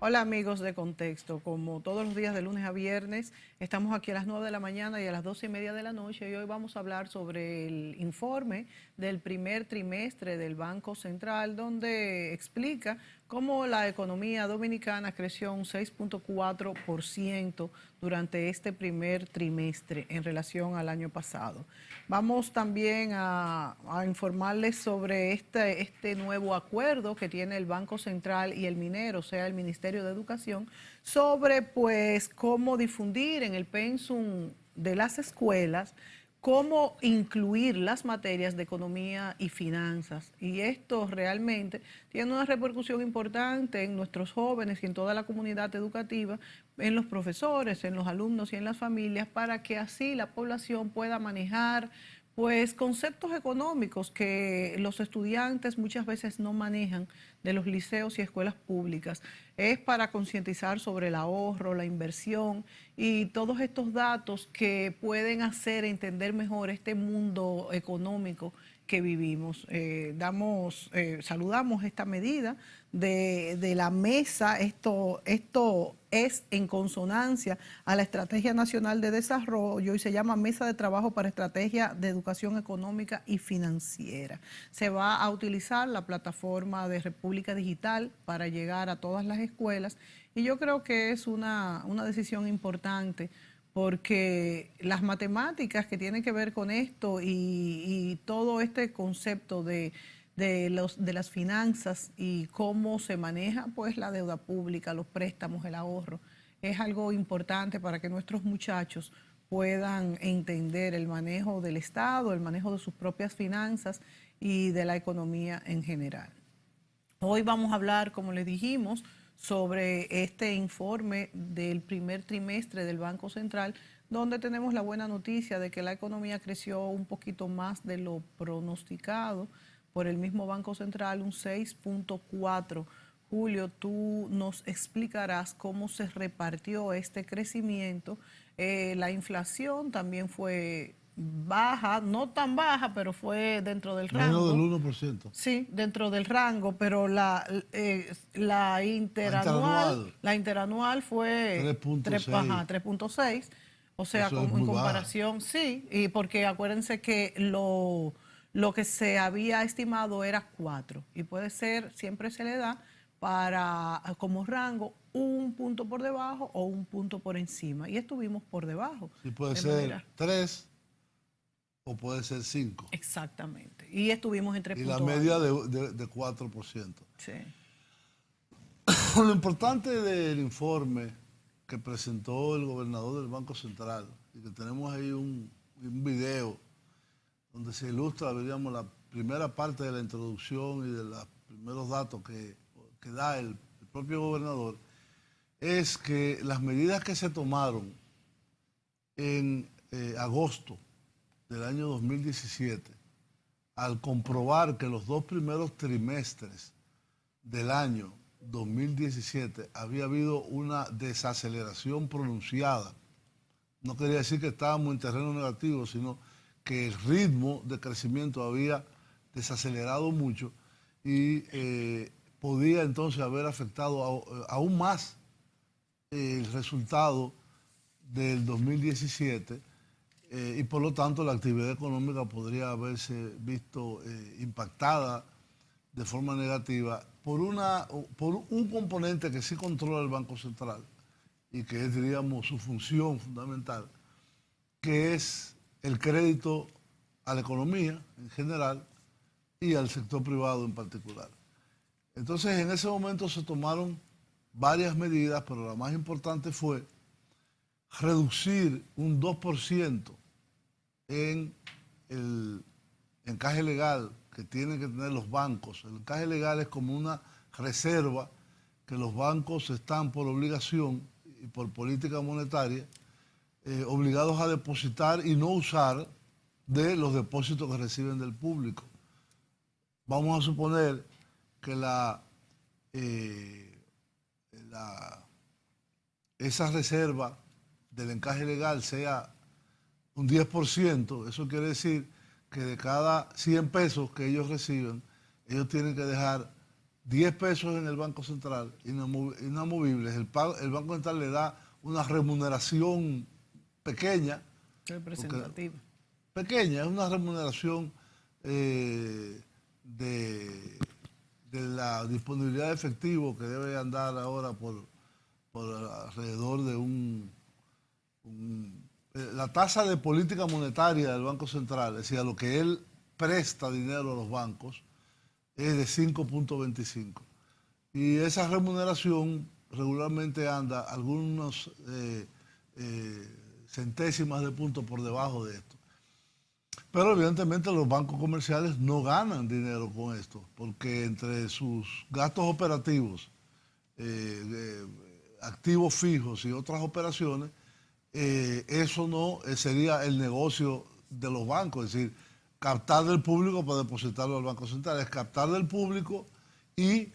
Hola amigos de Contexto, como todos los días de lunes a viernes, estamos aquí a las 9 de la mañana y a las 12:30 de la noche y hoy vamos a hablar sobre el informe del primer trimestre del Banco Central, donde explica cómo la economía dominicana creció un 6.4% durante este primer trimestre en relación al año pasado. Vamos también a informarles sobre este nuevo acuerdo que tiene el Banco Central y el Minero, o sea, el Ministerio de Educación, sobre pues cómo difundir en el pensum de las escuelas cómo incluir las materias de economía y finanzas. Y esto realmente tiene una repercusión importante en nuestros jóvenes y en toda la comunidad educativa, en los profesores, en los alumnos y en las familias, para que así la población pueda manejar pues conceptos económicos que los estudiantes muchas veces no manejan de los liceos y escuelas públicas. Es para concientizar sobre el ahorro, la inversión y todos estos datos que pueden hacer entender mejor este mundo económico que vivimos. Saludamos esta medida de la mesa. Esto es en consonancia a la Estrategia Nacional de Desarrollo y se llama Mesa de Trabajo para Estrategia de Educación Económica y Financiera. Se va a utilizar la plataforma de República Digital para llegar a todas las escuelas y yo creo que es una decisión importante porque las matemáticas que tienen que ver con esto y todo este concepto de las finanzas y cómo se maneja pues la deuda pública, los préstamos, el ahorro, es algo importante para que nuestros muchachos puedan entender el manejo del Estado, el manejo de sus propias finanzas y de la economía en general. Hoy vamos a hablar, como les dijimos, sobre este informe del primer trimestre del Banco Central, donde tenemos la buena noticia de que la economía creció un poquito más de lo pronosticado por el mismo Banco Central, un 6.4. Julio, tú nos explicarás cómo se repartió este crecimiento. La inflación también fue baja, no tan baja, pero fue dentro del Menos del rango. 1%. Sí, dentro del rango, pero la La interanual, interanual, la interanual fue 3.6. 3.6, o sea, Eso es en muy baja. comparación, sí, y porque acuérdense que lo que se había estimado era 4, y puede ser, siempre se le da para como rango un punto por debajo o un punto por encima, y estuvimos por debajo, Sí, puede de ser manera 3 o puede ser 5. exactamente, y estuvimos en 3 Y la puntos media algo. de 4%. Sí. Lo importante del informe que presentó el gobernador del Banco Central, y que tenemos ahí un video donde se ilustra, diríamos, la primera parte de la introducción y de los primeros datos que da el propio gobernador, es que las medidas que se tomaron en agosto del año 2017, al comprobar que los dos primeros trimestres del año 2017 había habido una desaceleración pronunciada. No quería decir que estábamos en terreno negativo, sino que el ritmo de crecimiento había desacelerado mucho y podía entonces haber afectado aún más el resultado del 2017 y por lo tanto la actividad económica podría haberse visto impactada de forma negativa por un componente que sí controla el Banco Central y que es, diríamos, su función fundamental, que es el crédito a la economía en general y al sector privado en particular. Entonces, en ese momento se tomaron varias medidas, pero la más importante fue reducir un 2% en el encaje legal que tienen que tener los bancos. El encaje legal es como una reserva que los bancos están por obligación y por política monetaria obligados a depositar y no usar de los depósitos que reciben del público. Vamos a suponer que esa reserva del encaje legal sea un 10%, eso quiere decir que de cada 100 pesos que ellos reciben, ellos tienen que dejar 10 pesos en el Banco Central, inamovibles, el Banco Central le da una remuneración pequeña, Representativa. pequeña, es una remuneración de la disponibilidad de efectivo que debe andar ahora por alrededor de la tasa de política monetaria del Banco Central, es decir, a lo que él presta dinero a los bancos, es de 5.25. Y esa remuneración regularmente anda algunos centésimas de punto por debajo de esto. Pero evidentemente los bancos comerciales no ganan dinero con esto, porque entre sus gastos operativos, activos fijos y otras operaciones, eso no sería el negocio de los bancos, es decir, captar del público para depositarlo al Banco Central, es captar del público y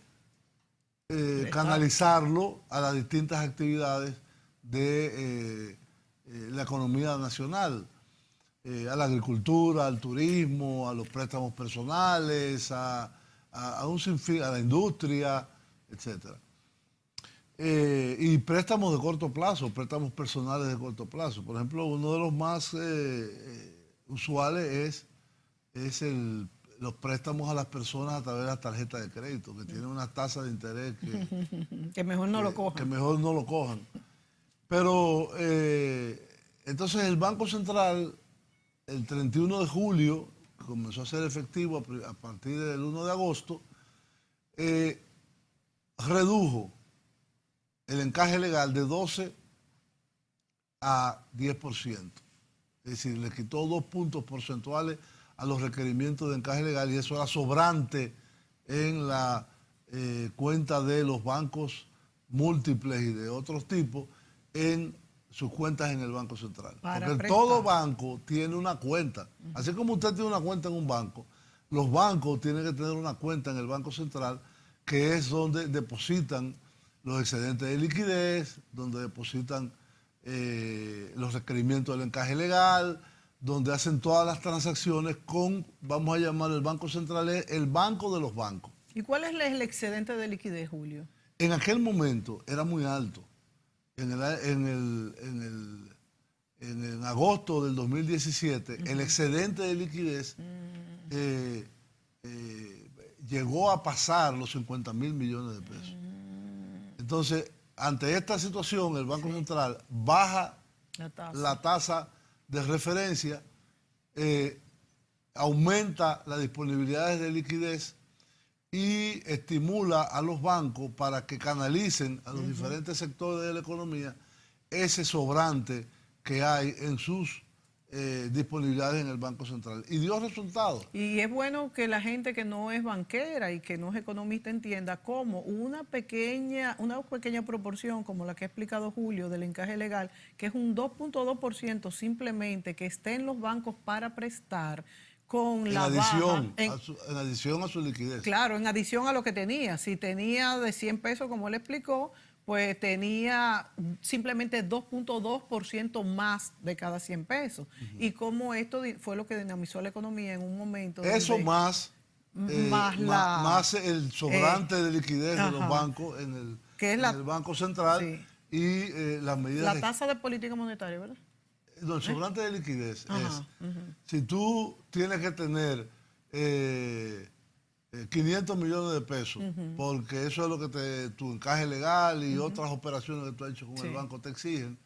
canalizarlo a las distintas actividades de la economía nacional, a la agricultura, al turismo, a los préstamos personales, a un sinfín, a la industria, etcétera. Y préstamos de corto plazo, préstamos personales de corto plazo. Por ejemplo, uno de los más usuales es los préstamos a las personas a través de las tarjetas de crédito, que tienen unas tasas de interés que mejor no lo cojan. Que mejor no lo cojan. Pero entonces el Banco Central, el 31 de julio, que comenzó a ser efectivo a partir del 1 de agosto, redujo el encaje legal de 12 a 10%. Es decir, le quitó 2 puntos porcentuales a los requerimientos de encaje legal y eso era sobrante en la cuenta de los bancos múltiples y de otros tipos en sus cuentas en el Banco Central. Porque todo banco tiene una cuenta. Así como usted tiene una cuenta en un banco, los bancos tienen que tener una cuenta en el Banco Central, que es donde depositan los excedentes de liquidez, donde depositan los requerimientos del encaje legal, donde hacen todas las transacciones con, vamos a llamar el Banco Central, el banco de los bancos. ¿Y cuál es el excedente de liquidez, Julio? En aquel momento era muy alto. En agosto del 2017, el excedente de liquidez llegó a pasar los 50.000 millones de pesos. Entonces, ante esta situación, el Banco Central baja la tasa de referencia, aumenta las disponibilidades de liquidez y estimula a los bancos para que canalicen a los diferentes sectores de la economía ese sobrante que hay en sus disponibilidades en el Banco Central. Y dio resultados. Y es bueno que la gente que no es banquera y que no es economista entienda cómo una pequeña proporción, como la que ha explicado Julio, del encaje legal, que es un 2.2% simplemente que esté en los bancos para prestar, con la baja, en adición a su liquidez. Claro, en adición a lo que tenía. Si tenía de 100 pesos, como él explicó, pues tenía simplemente 2.2% más de cada 100 pesos. Y como esto fue lo que dinamizó la economía en un momento. Eso más el sobrante de liquidez de los bancos en el Banco Central, sí, y las medidas... La tasa de política monetaria, ¿verdad? No, el sobrante de liquidez es, si tú tienes que tener 500 millones de pesos, porque eso es lo que tu encaje legal y otras operaciones que tú has hecho con el banco te exigen,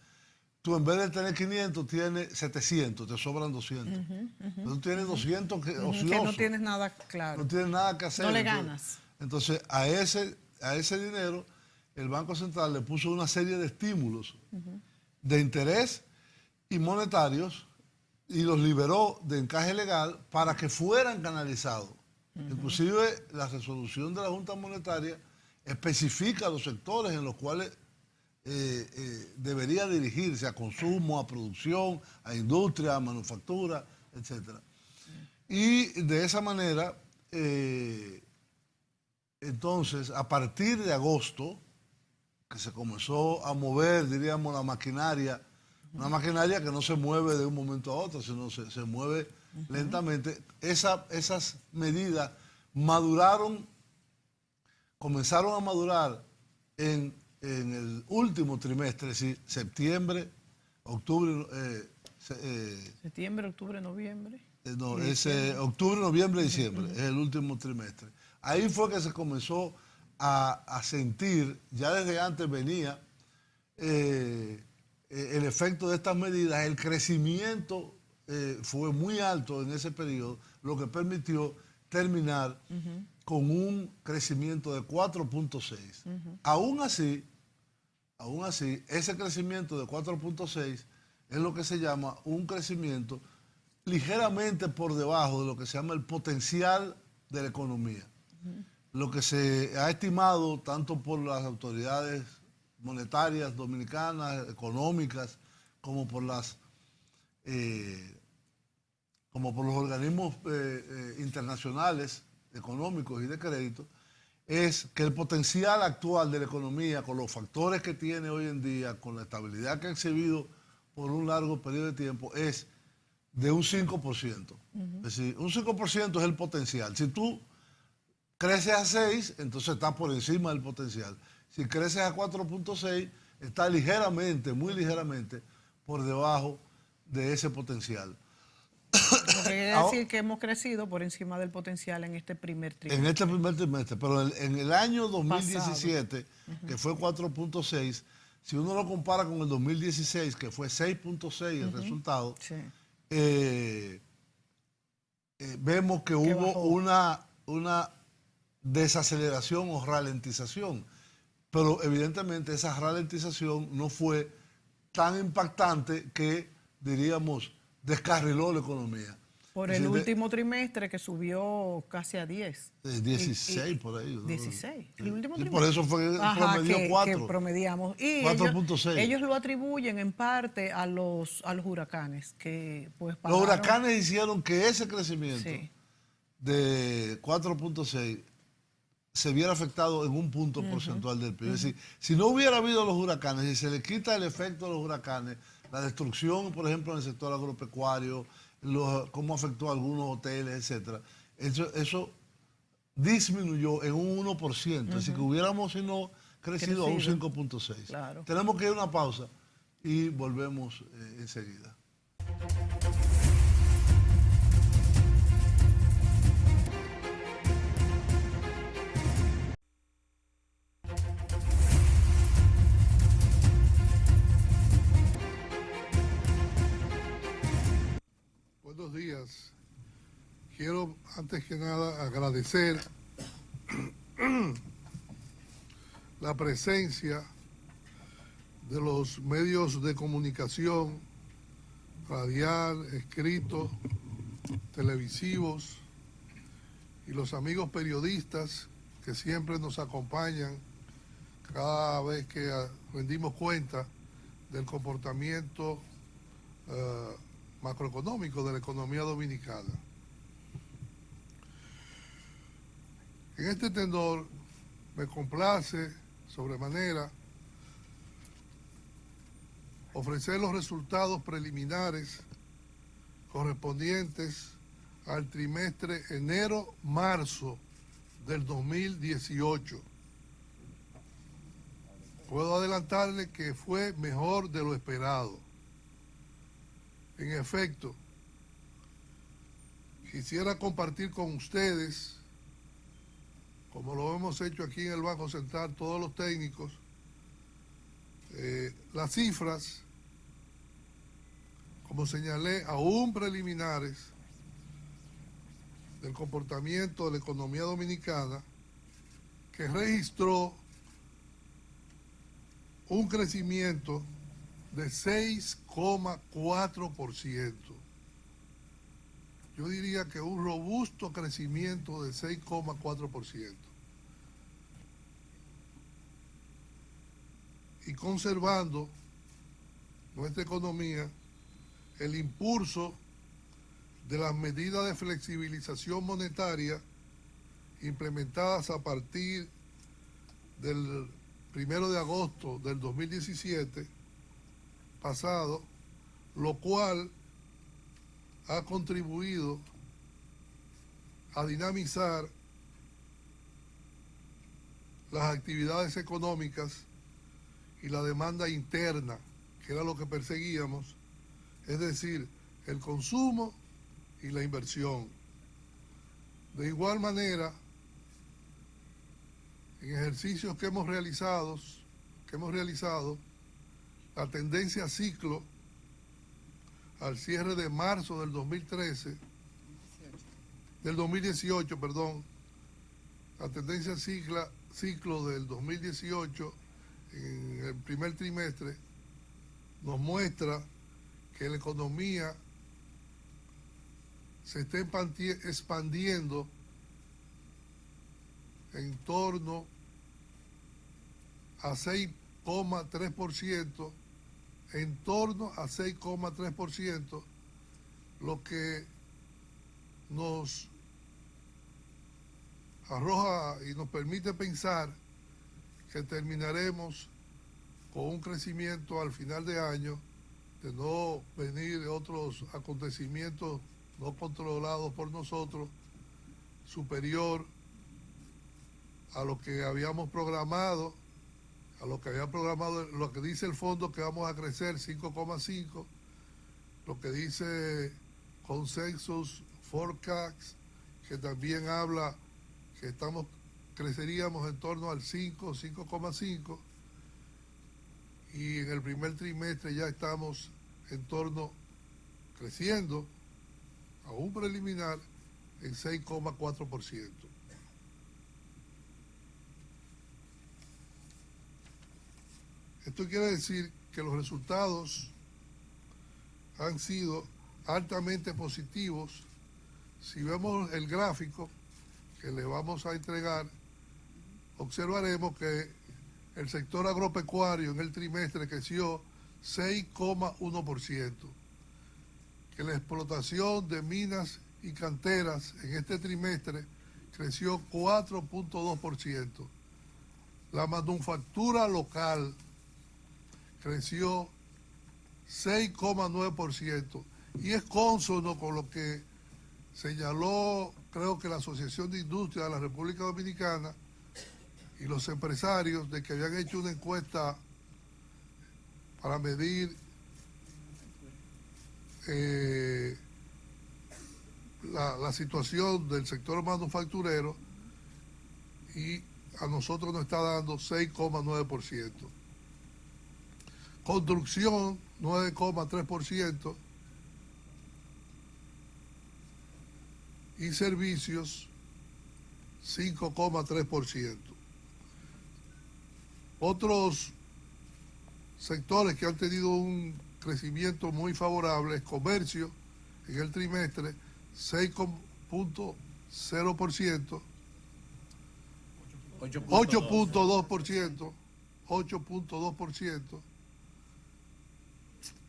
tú en vez de tener 500 tienes 700, te sobran 200. Tú tienes 200 ociosos. Que no tienes nada, claro. No tienes nada que hacer. No le ganas. Entonces, a ese dinero, el Banco Central le puso una serie de estímulos de interés y monetarios y los liberó de encaje legal para que fueran canalizados. Inclusive la resolución de la Junta Monetaria especifica los sectores en los cuales debería dirigirse: a consumo, a producción, a industria, a manufactura, etc. Y de esa manera, entonces, a partir de agosto, que se comenzó a mover, diríamos, la maquinaria, una maquinaria que no se mueve de un momento a otro, sino se mueve lentamente. Esas medidas maduraron comenzaron a madurar en el último trimestre, es decir, septiembre, octubre, Septiembre, octubre, noviembre. no, y es diciembre. octubre, noviembre, diciembre, es el último trimestre. Ahí fue que se comenzó a sentir, ya desde antes venía el efecto de estas medidas, el crecimiento fue muy alto en ese periodo, lo que permitió terminar con un crecimiento de 4.6. Aún así, ese crecimiento de 4.6 es lo que se llama un crecimiento ligeramente por debajo de lo que se llama el potencial de la economía. Lo que se ha estimado tanto por las autoridades monetarias dominicanas, económicas, como por los organismos internacionales económicos y de crédito, es que el potencial actual de la economía, con los factores que tiene hoy en día, con la estabilidad que ha exhibido por un largo periodo de tiempo, es de un 5%. Es decir, un 5% es el potencial. Si tú creces a 6, entonces estás por encima del potencial. Si creces a 4.6, está ligeramente, muy ligeramente, por debajo de ese potencial. Lo que quiere decir que hemos crecido por encima del potencial en este primer trimestre. En este primer trimestre, pero en el año 2017, que fue 4.6, si uno lo compara con el 2016, que fue 6.6 el resultado, Sí. vemos que hubo bajó. una desaceleración o ralentización. Pero evidentemente esa ralentización no fue tan impactante que, diríamos, descarriló la economía. Por Es el decir, último trimestre que subió casi a 10. 16 por ahí. ¿no? 16, el último Sí, trimestre. por eso fue que promedió que 4. promediamos. Y 4.6. ellos lo atribuyen en parte a los huracanes, que pues Los pararon. huracanes hicieron que ese crecimiento Sí. de 4.6 se viera afectado en un punto porcentual del PIB. Es decir, si no hubiera habido los huracanes, si se le quita el efecto de los huracanes, la destrucción, por ejemplo, en el sector agropecuario, cómo afectó a algunos hoteles, etcétera, eso disminuyó en un 1%. Es decir, que hubiéramos, si no, crecido a un 5.6. Claro. Tenemos que ir a una pausa y volvemos enseguida. Buenos días. Quiero antes que nada agradecer la presencia de los medios de comunicación, radial, escrito, televisivos y los amigos periodistas que siempre nos acompañan cada vez que rendimos cuenta del comportamiento macroeconómico de la economía dominicana. En este tenor me complace sobremanera ofrecer los resultados preliminares correspondientes al trimestre enero-marzo del 2018. Puedo adelantarle que fue mejor de lo esperado. En efecto, quisiera compartir con ustedes, como lo hemos hecho aquí en el Banco Central, todos los técnicos, las cifras, como señalé, aún preliminares, del comportamiento de la economía dominicana, que registró un crecimiento de 6,4%. Yo diría que un robusto crecimiento de 6,4%. Y conservando nuestra economía el impulso de las medidas de flexibilización monetaria implementadas a partir del 1 de agosto del 2017 pasado, lo cual ha contribuido a dinamizar las actividades económicas y la demanda interna, que era lo que perseguíamos, es decir, el consumo y la inversión. De igual manera, en ejercicios que hemos realizado, la tendencia ciclo al cierre de marzo del 2018, la tendencia ciclo del 2018 en el primer trimestre nos muestra que la economía se está expandiendo en torno a 6,3%, lo que nos arroja y nos permite pensar que terminaremos con un crecimiento al final de año, de no venir otros acontecimientos no controlados por nosotros, superior a lo que habíamos programado, lo que dice el fondo que vamos a crecer 5,5, lo que dice Consensus Forecast, que también habla que creceríamos en torno al 5,5, y en el primer trimestre ya estamos creciendo, aún preliminar, en 6,4%. Esto quiere decir que los resultados han sido altamente positivos. Si vemos el gráfico que le vamos a entregar, observaremos que el sector agropecuario en el trimestre creció 6,1%, que la explotación de minas y canteras en este trimestre creció 4,2%, la manufactura local creció 6,9%, y es cónsono con lo que señaló, creo que la Asociación de Industria de la República Dominicana y los empresarios, de que habían hecho una encuesta para medir la situación del sector manufacturero, y a nosotros nos está dando 6,9%. Construcción, 9,3%, y servicios, 5,3%. Otros sectores que han tenido un crecimiento muy favorable es comercio, en el trimestre, 6,0%, 8,2%,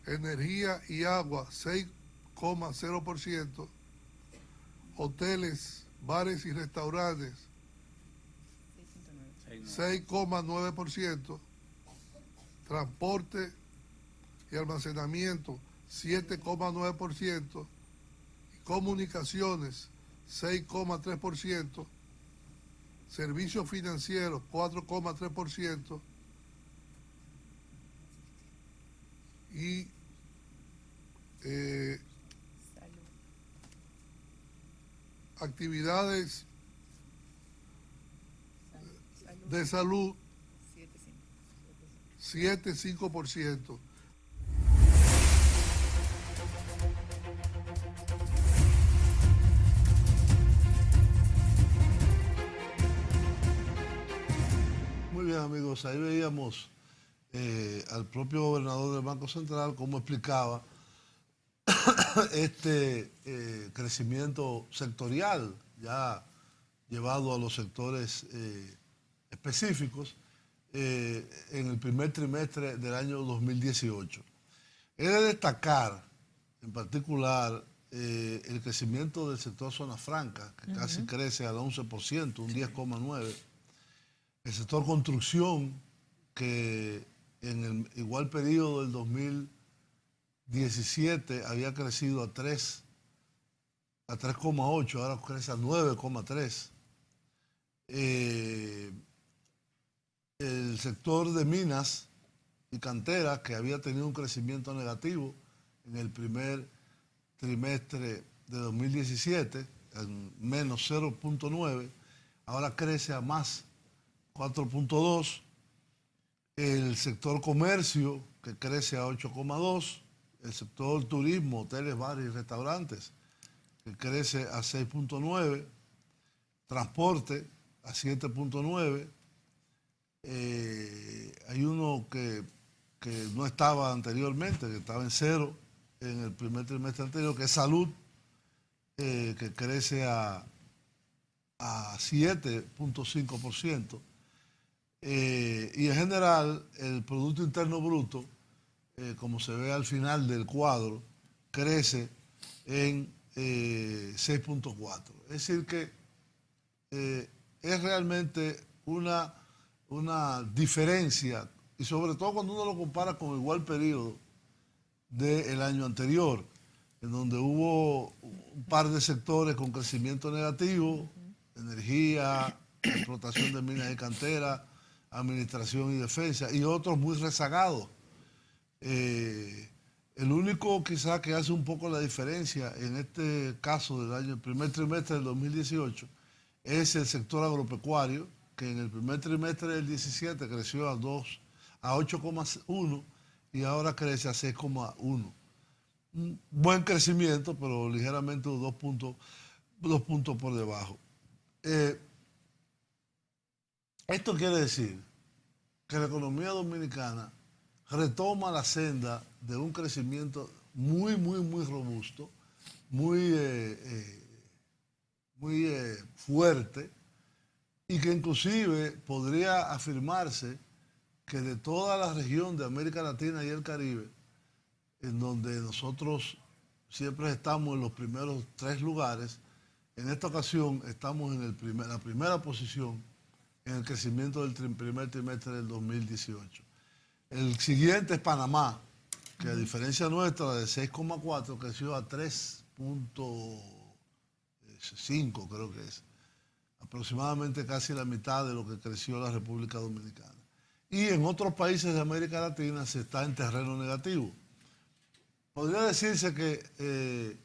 energía y agua, 6,0%, hoteles, bares y restaurantes, 6,9%, transporte y almacenamiento, 7,9%, y comunicaciones, 6,3%, servicios financieros, 4,3%, y actividades de salud, 7,5%. Muy bien, amigos, ahí veíamos al propio gobernador del Banco Central cómo explicaba este crecimiento sectorial ya llevado a los sectores específicos en el primer trimestre del año 2018. He de destacar en particular el crecimiento del sector zona franca, que casi crece al 11%, un 10,9%. El sector construcción, que en el igual periodo del 2017 había crecido a 3,8, ahora crece a 9,3. el sector de minas y canteras, que había tenido un crecimiento negativo en el primer trimestre de 2017, en menos 0.9, ahora crece a más 4.2. El sector comercio, que crece a 8.2. El sector turismo, hoteles, bares y restaurantes, que crece a 6.9. Transporte a 7.9. Hay uno que no estaba anteriormente, que estaba en cero en el primer trimestre anterior, que es salud, que crece a 7.5%. Y en general, el Producto Interno Bruto, como se ve al final del cuadro, crece en 6.4. Es decir que es realmente una diferencia, y sobre todo cuando uno lo compara con el igual periodo del año anterior, en donde hubo un par de sectores con crecimiento negativo, energía, explotación de minas y cantera, administración y defensa, y otros muy rezagados. El único quizá que hace un poco la diferencia en este caso el primer trimestre del 2018 es el sector agropecuario, que en el primer trimestre del 17 creció a 8,1 y ahora crece a 6,1. Un buen crecimiento, pero ligeramente 2 puntos por debajo. Esto quiere decir que la economía dominicana retoma la senda de un crecimiento muy, muy, muy robusto, muy fuerte, y que inclusive podría afirmarse que de toda la región de América Latina y el Caribe, en donde nosotros siempre estamos en los primeros 3 lugares, en esta ocasión estamos en la primera posición en el crecimiento del primer trimestre del 2018. El siguiente es Panamá, que a diferencia nuestra de 6,4 creció a 3.5, creo que es. Aproximadamente casi la mitad de lo que creció la República Dominicana. Y en otros países de América Latina se está en terreno negativo. Podría decirse que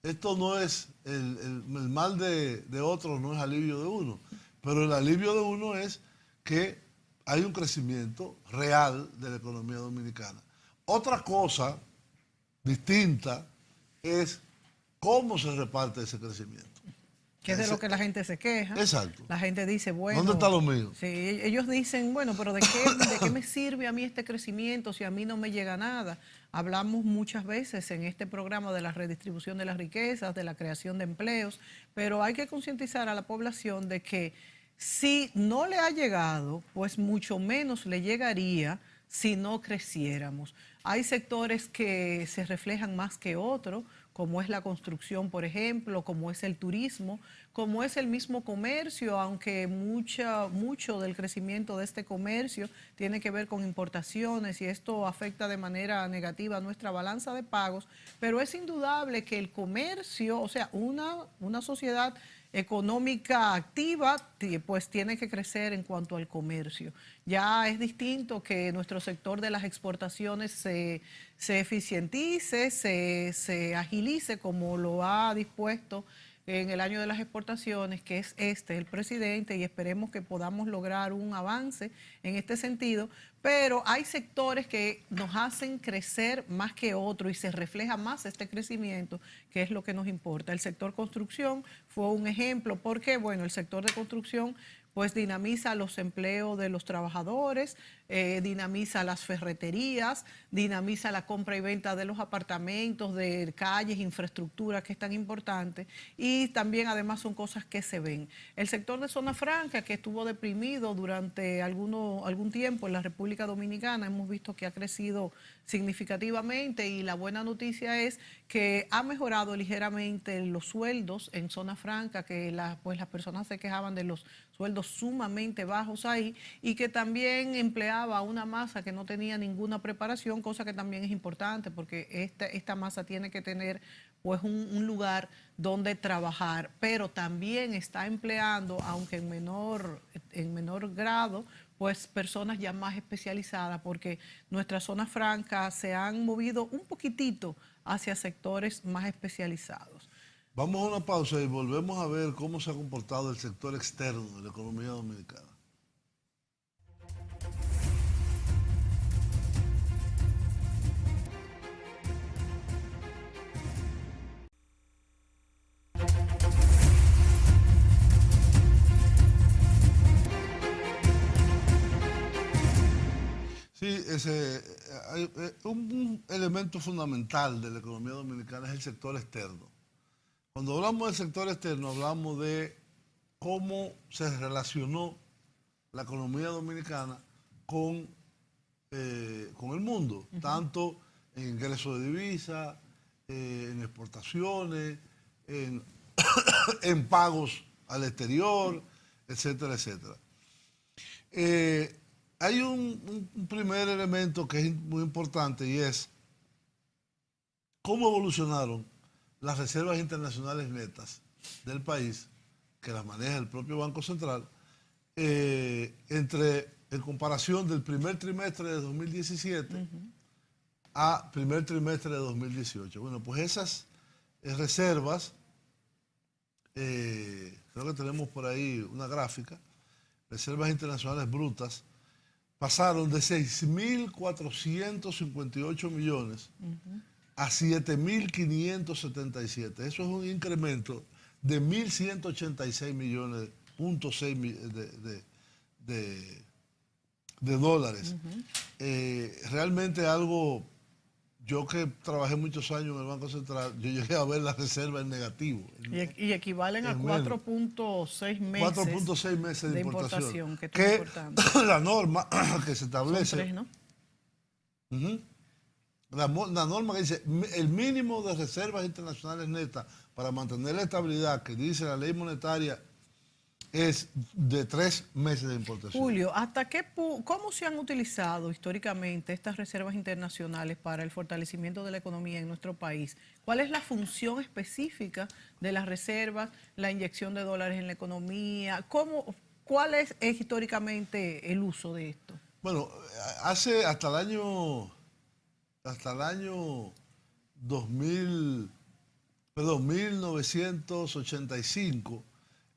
esto no es, el mal de otros no es alivio de uno, pero el alivio de uno es que hay un crecimiento real de la economía dominicana. Otra cosa distinta es cómo se reparte ese crecimiento. Que es de lo que la gente se queja. Exacto. La gente dice, bueno... ¿Dónde está lo mío? Sí, ellos dicen, bueno, pero ¿de qué me sirve a mí este crecimiento si a mí no me llega nada? Hablamos muchas veces en este programa de la redistribución de las riquezas, de la creación de empleos, pero hay que concientizar a la población de que si no le ha llegado, pues mucho menos le llegaría si no creciéramos. Hay sectores que se reflejan más que otros, como es la construcción, por ejemplo, como es el turismo, como es el mismo comercio, aunque mucho del crecimiento de este comercio tiene que ver con importaciones y esto afecta de manera negativa a nuestra balanza de pagos, pero es indudable que el comercio, o sea, una sociedad económica activa, pues tiene que crecer en cuanto al comercio. Ya es distinto que nuestro sector de las exportaciones se eficientice, se agilice como lo ha dispuesto en el año de las exportaciones, que es el presidente, y esperemos que podamos lograr un avance en este sentido, pero hay sectores que nos hacen crecer más que otros y se refleja más este crecimiento, que es lo que nos importa. El sector construcción fue un ejemplo, porque bueno, el sector de construcción pues dinamiza los empleos de los trabajadores, dinamiza las ferreterías, dinamiza la compra y venta de los apartamentos, de calles, infraestructura que es tan importante, y también además son cosas que se ven. El sector de zona franca, que estuvo deprimido durante algún tiempo en la República Dominicana, hemos visto que ha crecido significativamente, y la buena noticia es que ha mejorado ligeramente los sueldos en zona franca, que las personas se quejaban de los sueldos sumamente bajos ahí, y que también empleaba una masa que no tenía ninguna preparación, cosa que también es importante porque esta masa tiene que tener pues un lugar donde trabajar, pero también está empleando, aunque en menor grado, pues personas ya más especializadas, porque nuestras zonas francas se han movido un poquitito hacia sectores más especializados. Vamos a una pausa y volvemos a ver cómo se ha comportado el sector externo de la economía dominicana. Sí, un elemento fundamental de la economía dominicana es el sector externo. Cuando hablamos del sector externo, hablamos de cómo se relacionó la economía dominicana con el mundo, tanto en ingresos de divisas, en exportaciones, en pagos al exterior, etcétera, etcétera. Hay un primer elemento que es muy importante y es cómo evolucionaron las reservas internacionales netas del país, que las maneja el propio Banco Central, en comparación del primer trimestre de 2017 a primer trimestre de 2018. Bueno, pues esas reservas, creo que tenemos por ahí una gráfica, reservas internacionales brutas, pasaron de 6.458 millones a 7.577. Eso es un incremento de 1.186 millones, de dólares. Realmente algo, yo que trabajé muchos años en el Banco Central, yo llegué a ver las reservas en negativo. Y equivalen a 4.6 meses. 4.6 meses de importación. Que es importante. La norma que se establece. Son 3, ¿no? La norma que dice el mínimo de reservas internacionales netas para mantener la estabilidad que dice la ley monetaria es de 3 meses de importación. Julio, ¿cómo se han utilizado históricamente estas reservas internacionales para el fortalecimiento de la economía en nuestro país? ¿Cuál es la función específica de las reservas, la inyección de dólares en la economía? ¿Cuál es históricamente el uso de esto? Bueno, hasta el año 1985,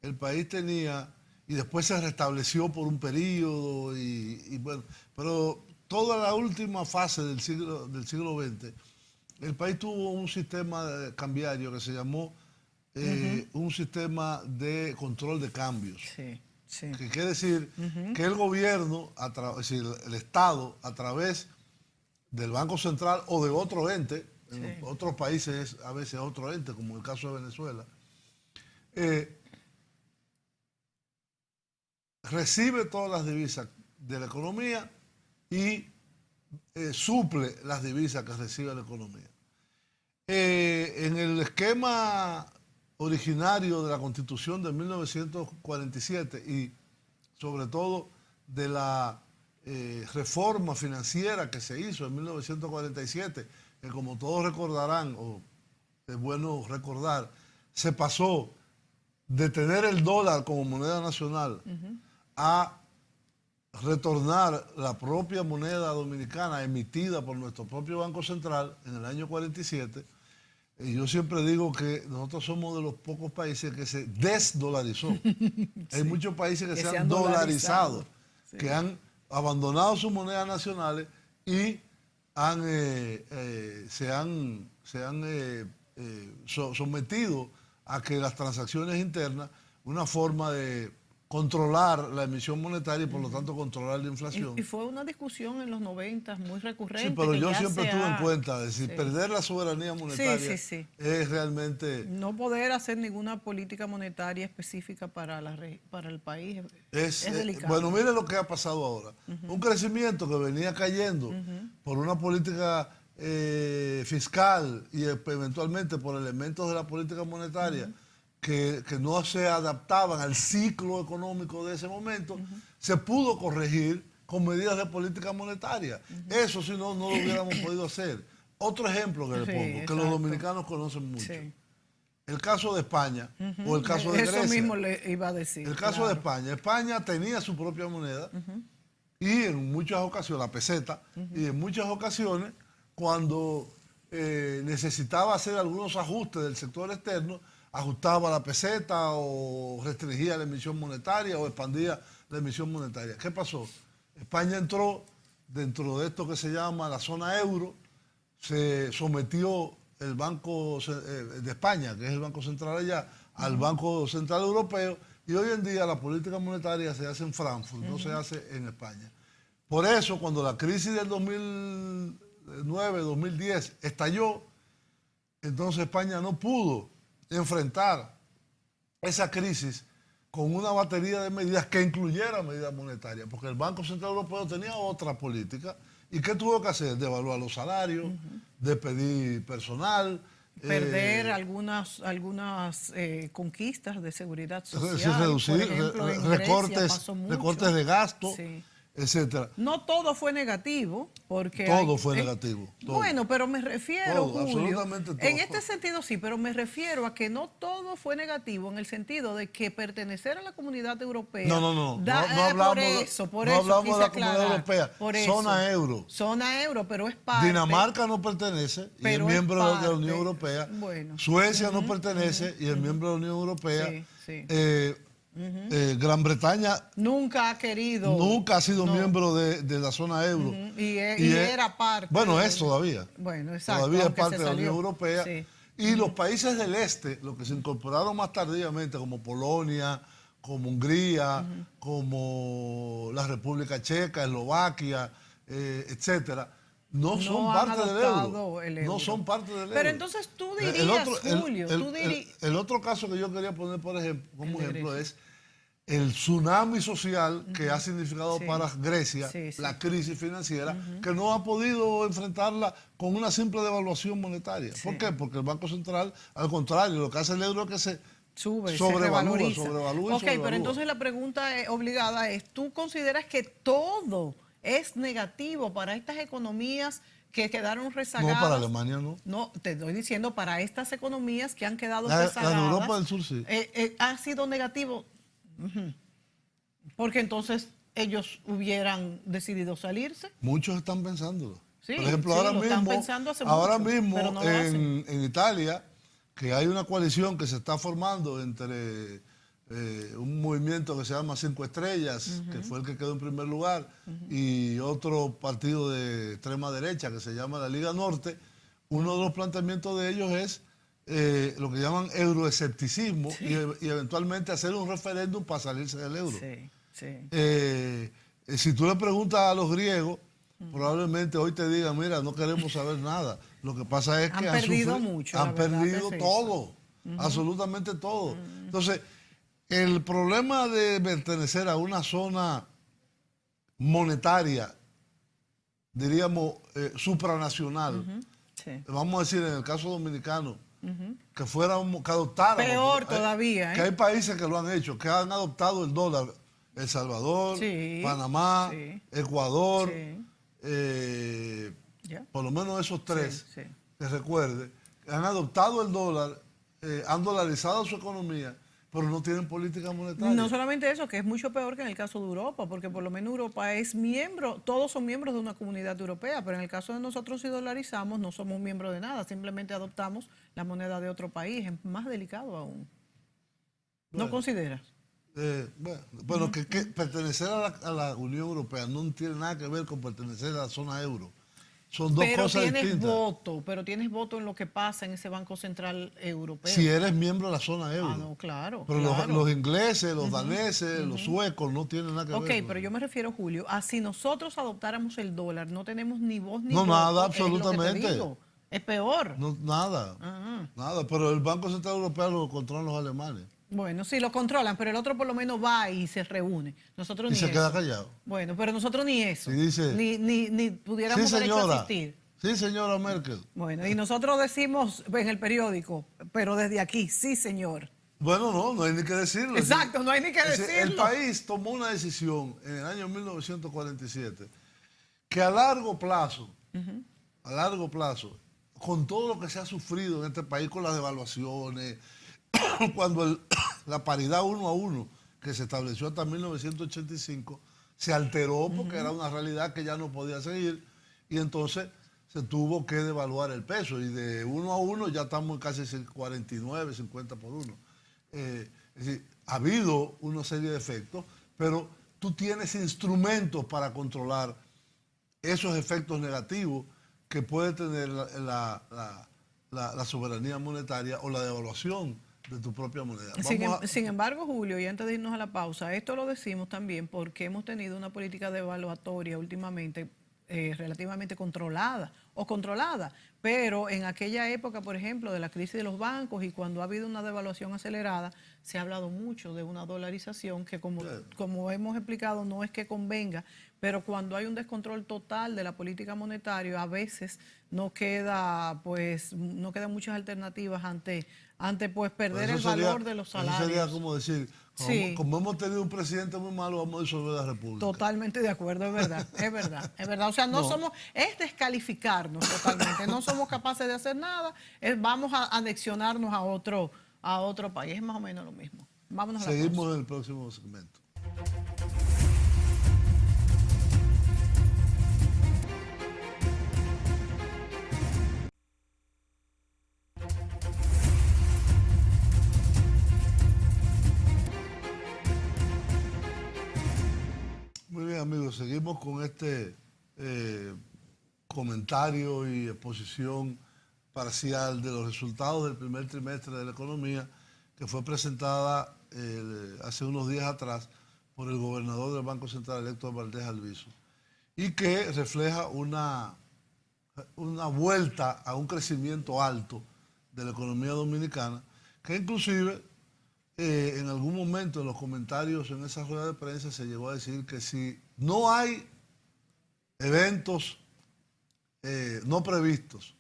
el país tenía, y después se restableció por un periodo, y bueno, pero toda la última fase del siglo XX, el país tuvo un sistema cambiario que se llamó un sistema de control de cambios. Sí, sí. Que quiere decir que el gobierno, es decir, el Estado, a través del Banco Central o de otro ente, en otros países a veces otro ente, como en el caso de Venezuela, recibe todas las divisas de la economía y suple las divisas que recibe la economía. En el esquema originario de la Constitución de 1947 y sobre todo de la reforma financiera que se hizo en 1947, que como todos recordarán, o es bueno recordar, se pasó de tener el dólar como moneda nacional a retornar la propia moneda dominicana emitida por nuestro propio Banco Central en el año 47. Y yo siempre digo que nosotros somos de los pocos países que se desdolarizó. Sí. Hay muchos países que se han dolarizado, que han abandonado sus monedas nacionales y se han sometido a que las transacciones internas, una forma de controlar la emisión monetaria y por lo tanto controlar la inflación. Y fue una discusión en los 90 muy recurrente. Sí, pero yo siempre tuve en cuenta, es decir, perder la soberanía monetaria es realmente... No poder hacer ninguna política monetaria específica para el país es delicado. Bueno, mire lo que ha pasado ahora. Un crecimiento que venía cayendo por una política fiscal y eventualmente por elementos de la política monetaria que no se adaptaban al ciclo económico de ese momento, se pudo corregir con medidas de política monetaria. Eso si no, no lo hubiéramos podido hacer. Otro ejemplo que le pongo, que los dominicanos conocen mucho. Sí. El caso de España o el caso de Grecia. Eso mismo le iba a decir. El caso de España. España tenía su propia moneda y en muchas ocasiones, la peseta, y en muchas ocasiones, cuando necesitaba hacer algunos ajustes del sector externo, ajustaba la peseta o restringía la emisión monetaria o expandía la emisión monetaria. ¿Qué pasó? España entró dentro de esto que se llama la zona euro, se sometió el Banco de España, que es el Banco Central allá, al Banco Central Europeo, y hoy en día la política monetaria se hace en Frankfurt, no se hace en España. Por eso, cuando la crisis del 2009-2010 estalló, entonces España no pudo enfrentar esa crisis con una batería de medidas que incluyera medidas monetarias, porque el Banco Central Europeo tenía otra política. ¿Y qué tuvo que hacer? Devaluar los salarios, despedir personal, perder algunas conquistas de seguridad social. reducir, por ejemplo, en Grecia pasó mucho. recortes de gasto, Sí. etcétera. No todo fue negativo, porque... Todo fue negativo. Todo. Bueno, pero me refiero, Todo, Julio, absolutamente todo. en este sentido sí, pero me refiero a que no todo fue negativo en el sentido de que pertenecer a la comunidad europea... No hablamos, por eso no hablamos quise de la comunidad aclarar, europea, por eso. zona euro. Zona euro, pero es parte... Dinamarca no pertenece y es pero es miembro de la parte. Unión Europea. Bueno. Suecia no pertenece y es miembro de la Unión Europea. Sí, sí. Gran Bretaña Nunca ha querido... nunca ha sido miembro de la zona euro. Y era parte... Bueno, de- es todavía. Bueno, exacto. Todavía es aunque parte se de la Unión salió. Europea. Sí. Y los países del este, los que se incorporaron más tardíamente, como Polonia, como Hungría, como la República Checa, Eslovaquia, etcétera, no son han parte del adoptado euro. el No euro. son parte del euro. Pero entonces tú El dirías, otro- Julio, el otro caso que yo quería poner, por ejemplo, como El de ejemplo, Grecia. es el tsunami social que ha significado Sí. para Grecia Sí, sí. la crisis financiera, que no ha podido enfrentarla con una simple devaluación monetaria. Sí. ¿Por qué? Porque el Banco Central, al contrario, lo que hace el euro es que se sube, sobrevalúa, se revaloriza. sobrevalúa y Ok, pero sobrevalúa. entonces la pregunta obligada es, ¿tú consideras que todo es negativo para estas economías que quedaron rezagadas? No, para Alemania no. No, te estoy diciendo, para estas economías que han quedado La de rezagadas. Europa del Sur sí. Ha sido negativo. Ujú. Porque entonces ellos hubieran decidido salirse. Muchos están pensándolo. Sí, Por ejemplo, sí, ahora lo están mismo, pensando hace ahora mucho, mismo pero no lo hacen. en Italia, que hay una coalición que se está formando entre un movimiento que se llama Cinco Estrellas, que fue el que quedó en primer lugar, y otro partido de extrema derecha que se llama la Liga Norte. Uno de los planteamientos de ellos es lo que llaman euroescepticismo y eventualmente hacer un referéndum para salirse del euro. Sí, sí. Si tú le preguntas a los griegos, probablemente hoy te digan, mira, no queremos saber nada. Lo que pasa es que Han perdido mucho, la han verdad perdido es eso. todo, absolutamente todo. Entonces, el problema de pertenecer a una zona monetaria, diríamos, supranacional, Sí. vamos a decir en el caso dominicano, que fuéramos, que adoptáramos. Peor porque todavía, que hay países que lo han hecho, que han adoptado el dólar. El Salvador, Sí, Panamá, sí. Ecuador, Sí. Ya. por lo menos esos tres, Sí, sí. que recuerde, han adoptado el dólar, han dolarizado su economía, pero no tienen política monetaria. No solamente eso, que es mucho peor que en el caso de Europa, porque por lo menos Europa es miembro, todos son miembros de una comunidad europea, pero en el caso de nosotros si dolarizamos no somos miembros de nada, simplemente adoptamos la moneda de otro país, es más delicado aún. ¿No Bueno. consideras? Bueno, que pertenecer a la Unión Europea no tiene nada que ver con pertenecer a la zona euro. Son dos Pero cosas tienes distintas. tienes voto en lo que pasa en ese Banco Central Europeo. Si eres miembro de la zona euro. Ah, no, claro. Pero claro. los ingleses, los daneses, los suecos no tienen nada que ver. Ok, con pero eso. yo me refiero, Julio, a si nosotros adoptáramos el dólar, no tenemos ni voz ni No, voto. nada, es lo que te absolutamente. digo. Es peor. No, nada, nada. Pero el Banco Central Europeo lo controlan los alemanes. Bueno, sí, lo controlan, pero el otro por lo menos va y se reúne. Nosotros Y ni se eso. queda callado. Bueno, pero nosotros ni eso. Y dice, ni pudiéramos Sí, derecho a señora. asistir. Sí, señora Merkel. Bueno, y nosotros decimos en el periódico, pero desde aquí, sí, señor. Bueno, no hay ni que decirlo. Exacto, no hay ni que Es decir, el decirlo. país tomó una decisión en el año 1947 que a largo plazo, con todo lo que se ha sufrido en este país, con las devaluaciones, cuando la paridad 1 a 1 que se estableció hasta 1985, se alteró porque era una realidad que ya no podía seguir y entonces se tuvo que devaluar el peso y de 1 a 1 ya estamos en casi 49, 50 por 1. Es decir, ha habido una serie de efectos, pero tú tienes instrumentos para controlar esos efectos negativos que puede tener la soberanía monetaria o la devaluación de tu propia moneda. Sin embargo, Julio, y antes de irnos a la pausa, esto lo decimos también porque hemos tenido una política devaluatoria últimamente relativamente controlada, pero en aquella época, por ejemplo, de la crisis de los bancos y cuando ha habido una devaluación acelerada, se ha hablado mucho de una dolarización que como hemos explicado no es que convenga, pero cuando hay un descontrol total de la política monetaria, a veces no quedan muchas alternativas ante pues perder el valor de los salarios. Eso sería como decir, Sí. como hemos tenido un presidente muy malo, vamos a disolver la República. Totalmente de acuerdo, es verdad, es verdad, es verdad. O sea, es descalificarnos totalmente, no somos capaces de hacer nada, vamos a anexionarnos a otro país, es más o menos lo mismo. Vámonos a la pausa. Seguimos en el próximo segmento. Muy bien, amigos, seguimos con este comentario y exposición parcial de los resultados del primer trimestre de la economía que fue presentada hace unos días atrás por el gobernador del Banco Central, Héctor Valdés Albizu, y que refleja una vuelta a un crecimiento alto de la economía dominicana, que inclusive en algún momento en los comentarios en esa rueda de prensa se llegó a decir que si no hay eventos no previstos,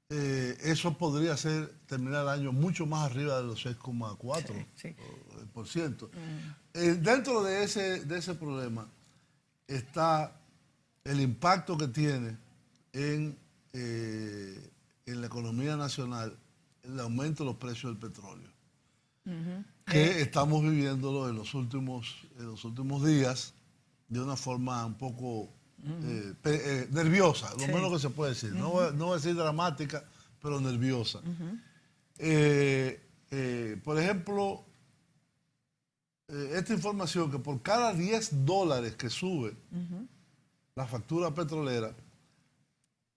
eso podría terminar el año mucho más arriba de los 6,4%. Dentro de ese problema está el impacto que tiene en la economía nacional el aumento de los precios del petróleo. Que estamos viviéndolo en los últimos días de una forma un poco nerviosa, lo menos que se puede decir. No voy a decir dramática, pero nerviosa. Por ejemplo, esta información que por cada $10 que sube la factura petrolera,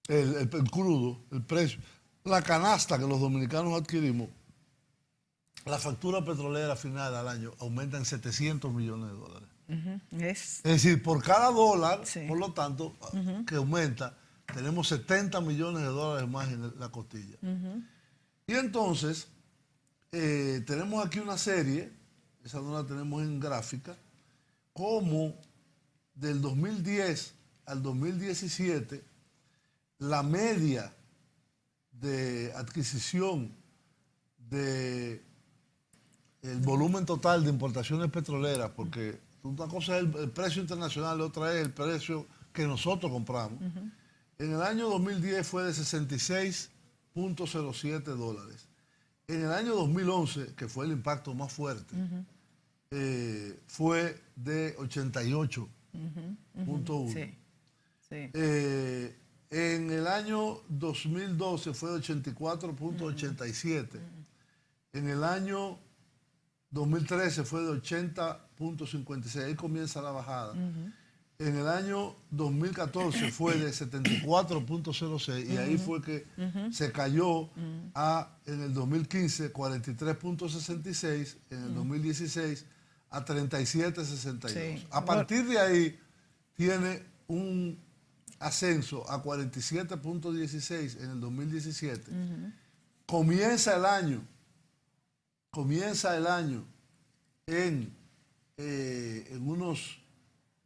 el crudo, el precio, la canasta que los dominicanos adquirimos, la factura petrolera final al año aumenta en $700 millones. Es decir, por cada dólar, por lo tanto, que aumenta, tenemos $70 millones más en la costilla. Y entonces, tenemos aquí una serie, esa no la tenemos en gráfica, como del 2010 al 2017, la media de adquisición del volumen total de importaciones petroleras, porque una cosa es el precio internacional, la otra es el precio que nosotros compramos. En el año 2010 fue de $66.07. En el año 2011, que fue el impacto más fuerte, fue de 88.1. En el año 2012 fue de 84.87. En el año 2013 fue de 80.56, ahí comienza la bajada. En el año 2014 fue de 74.06 y ahí fue que se cayó en el 2015 43.66, en el 2016 a 37.62. A partir de ahí tiene un ascenso a 47.16 en el 2017. Comienza el año en unos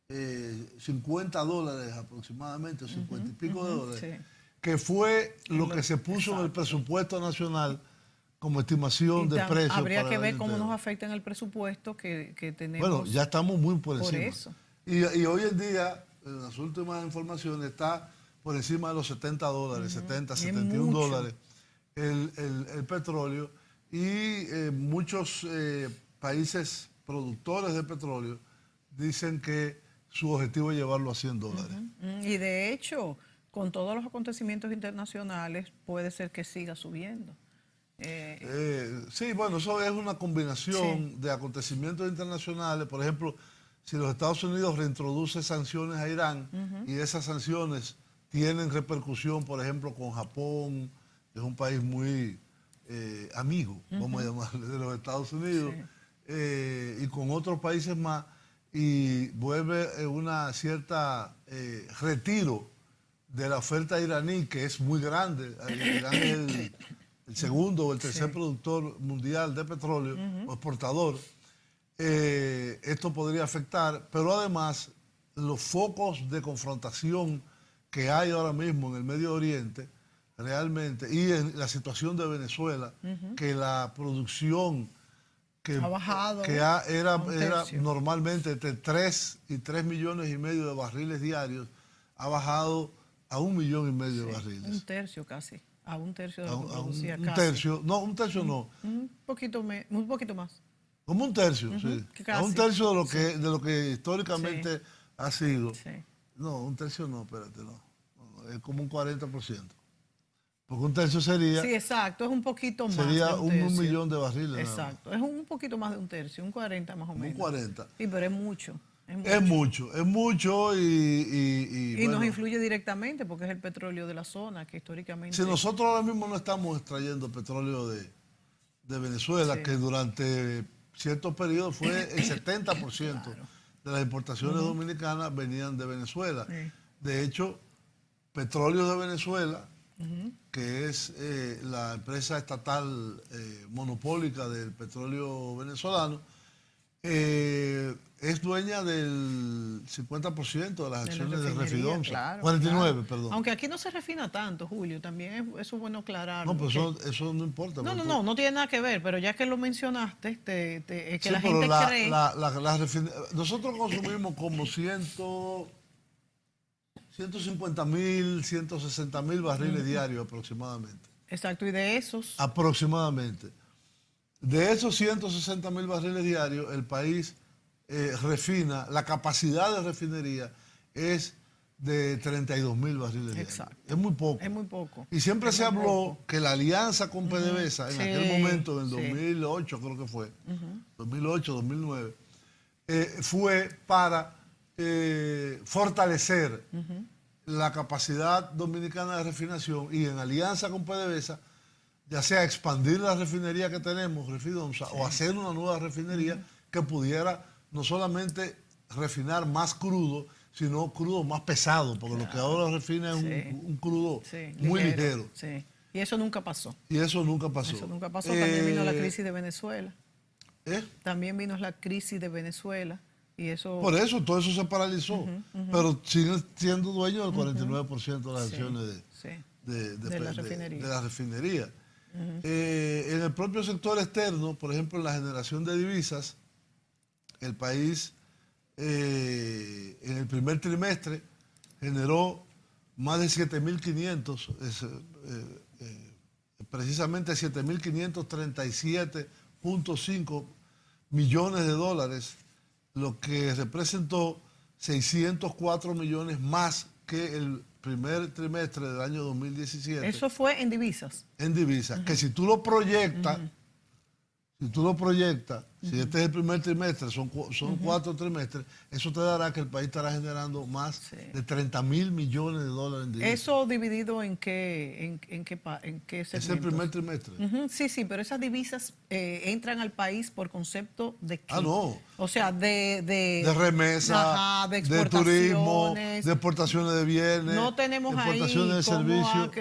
$50 aproximadamente, 50 y pico de dólares, que fue lo que se puso en el presupuesto nacional como estimación de precios. Habría que ver cómo nos afecta en el presupuesto que tenemos. Bueno, ya estamos muy por encima. Eso. Y hoy en día, en las últimas informaciones, está por encima de los $70, 70, 71 dólares el petróleo. Y muchos países productores de petróleo dicen que su objetivo es llevarlo a $100. Y de hecho, con todos los acontecimientos internacionales, puede ser que siga subiendo. Sí, bueno, eso es una combinación de acontecimientos internacionales. Por ejemplo, si los Estados Unidos reintroduce sanciones a Irán y esas sanciones tienen repercusión, por ejemplo, con Japón, que es un país muy amigo, vamos a llamarle, de los Estados Unidos, y con otros países más, y vuelve una cierta retiro de la oferta iraní, que es muy grande. Irán es el segundo o el tercer productor mundial de petróleo, o exportador. Esto podría afectar, pero además los focos de confrontación que hay ahora mismo en el Medio Oriente, realmente, y en la situación de Venezuela, que la producción que ha bajado era normalmente entre 3 y 3,5 millones de barriles diarios, ha bajado a 1,5 millones de barriles. Un tercio casi, a un tercio de lo que producía un casi. tercio, no, un tercio no. Un poquito más. Como un tercio, sí. A un tercio de lo que históricamente ha sido. Sí. No, un tercio no, espérate, no. Es como un 40%. Porque un tercio sería... Sí, exacto, es un poquito más. Sería de un tercio. millón de barriles. Exacto, es un poquito más de un tercio, un 40 más o menos. Un 40. Sí, pero es mucho. Es mucho y Y bueno, nos influye directamente porque es el petróleo de la zona que históricamente... si nosotros ahora mismo no estamos extrayendo petróleo de Venezuela, que durante ciertos periodos fue el 70% de las importaciones dominicanas venían de Venezuela. Sí. De hecho, Petróleo de Venezuela, que es la empresa estatal monopólica del petróleo venezolano, es dueña del 50% de las acciones de Refidonza. Claro, 49, claro. perdón. Aunque aquí no se refina tanto, Julio, también eso es bueno aclararlo. No, pero eso no importa. No tiene nada que ver, pero ya que lo mencionaste, es que Sí, la pero gente cree... nosotros consumimos como 150,000, 160,000 barriles diarios aproximadamente. Exacto, y de esos... Aproximadamente. De esos 160,000 barriles diarios, el país refina, la capacidad de refinería es de 32,000 barriles diarios. Exacto. Es muy poco. Es muy poco. Y siempre Es se muy habló poco. que la alianza con PDVSA, en aquel momento, en el sí. 2008 creo que fue, 2008, 2009, fue para fortalecer la capacidad dominicana de refinación y en alianza con PDVSA, ya sea expandir la refinería que tenemos, Refidonza, o hacer una nueva refinería que pudiera no solamente refinar más crudo, sino crudo más pesado, porque lo que ahora refina es un crudo muy ligero. Sí. Y eso nunca pasó. Y eso nunca pasó. Eso nunca pasó. También vino la crisis de Venezuela. ¿Eh? También vino la crisis de Venezuela. Y eso... Por eso, todo eso se paralizó. Pero siguen siendo dueños del 49% de las acciones de la refinería. de la refinería. En el propio sector externo, por ejemplo, en la generación de divisas, el país en el primer trimestre generó más de 7.500, precisamente 7.537.5 millones de dólares, lo que representó 604 millones más que el primer trimestre del año 2017. Eso fue en divisas. En divisas, que si tú lo proyectas, si este es el primer trimestre, son 4 trimestres, eso te dará que el país estará generando más de 30,000 millones de dólares en divisas. ¿Eso dividido en qué segmentos? Es el primer trimestre. Sí, pero esas divisas entran al país por concepto de qué? Ah, no. O sea, de remesa, de de turismo, exportaciones. de exportaciones de bienes, No tenemos de ahí exportaciones de servicios.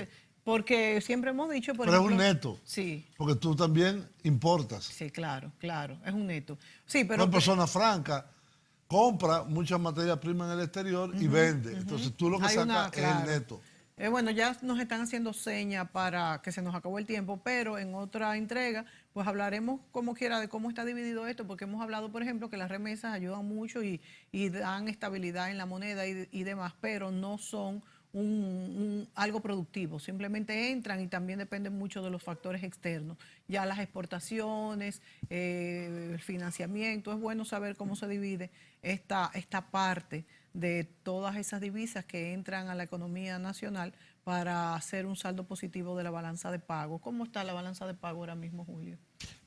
Porque siempre hemos dicho, por Pero ejemplo... es un neto. Sí. Porque tú también importas. Sí, claro, es un neto. Sí, pero... Una persona franca compra mucha materia prima en el exterior y vende. Entonces tú lo que sacas es el neto. Bueno, ya nos están haciendo señas para que se nos acabó el tiempo, pero en otra entrega pues hablaremos como quiera de cómo está dividido esto, porque hemos hablado, por ejemplo, que las remesas ayudan mucho y dan estabilidad en la moneda y demás, pero no son algo productivo, simplemente entran y también dependen mucho de los factores externos. Ya las exportaciones, el financiamiento, es bueno saber cómo se divide esta parte de todas esas divisas que entran a la economía nacional para hacer un saldo positivo de la balanza de pago. ¿Cómo está la balanza de pago ahora mismo, Julio?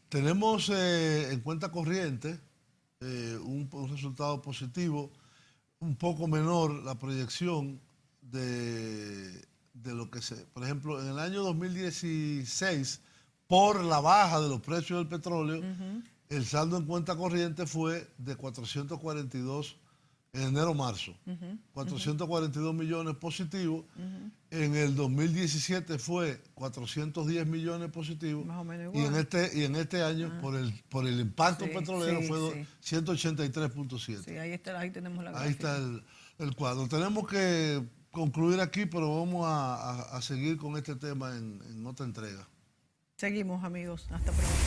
Tenemos en cuenta corriente un resultado positivo, un poco menor la proyección de lo que se... Por ejemplo, en el año 2016, por la baja de los precios del petróleo, el saldo en cuenta corriente fue de 442 en enero-marzo. 442 millones positivos. En el 2017 fue 410 millones positivos. Más o menos Y igual. en este año, por el impacto Sí, petrolero, sí, fue sí. 183.7. Sí, ahí tenemos la Ahí gráfica. está el cuadro. Tenemos que concluir aquí, pero vamos a seguir con este tema en otra entrega. Seguimos, amigos. Hasta pronto.